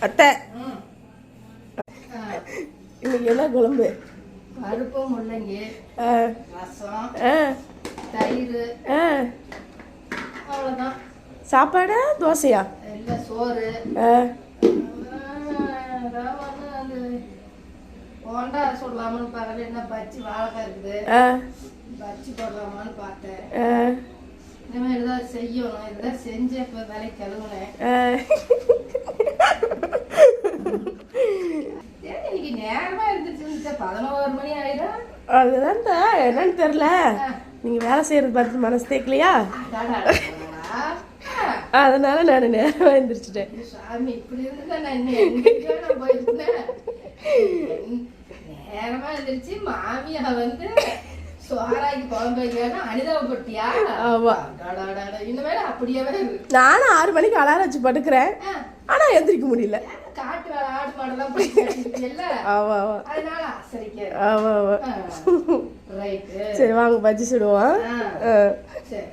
அத்தை இன்னைக்கு என்ன குழம்பு? பருப்பு முள்ளங்கி ரசம் தயிர் அவ்வளோதான். சாப்பாடு தோசையா? இல்லை சோறு. போண்டா சொல்லலாமான்னு பார்க்கல, என்ன பச்சி வாழைக்காய் இருக்குது, பச்சி போடலாமான்னு பார்த்தேன். இந்த மாதிரி ஏதாவது செய்யணும். இதுதான் செஞ்சு இப்போ வேலை கழுவுனேன். இன்னைக்கு நேரமா இருந்துச்சு, 11 மணி ஆயிடும். அதுதான் என்னன்னு தெரியல, நீங்க வேலை செய்யறது பார்த்து மனசு தேக்கலையா, அதனால நான் நேரமா எழுந்திரிச்சிட்டேன். சாமி இப்படி இருந்தா நான் இன்னும் போயிருந்தேன். நேரமா எழுந்திரிச்சு மாமியா வந்து சோறாக்கி குழம்பு வைக்கணும். அனிதாவப்பட்டியா? இந்த வேலை அப்படியே நானும் 6 மணிக்கு அலாரம் வச்சு படுக்கிறேன், ஆனா எந்திரிக்க முடியல. காட்டு வேலை ஆடு மாடெல்லாம் போயிட்டு அதனால சரி வாங்க பஜ்ஜி சுடுவோம். சரி.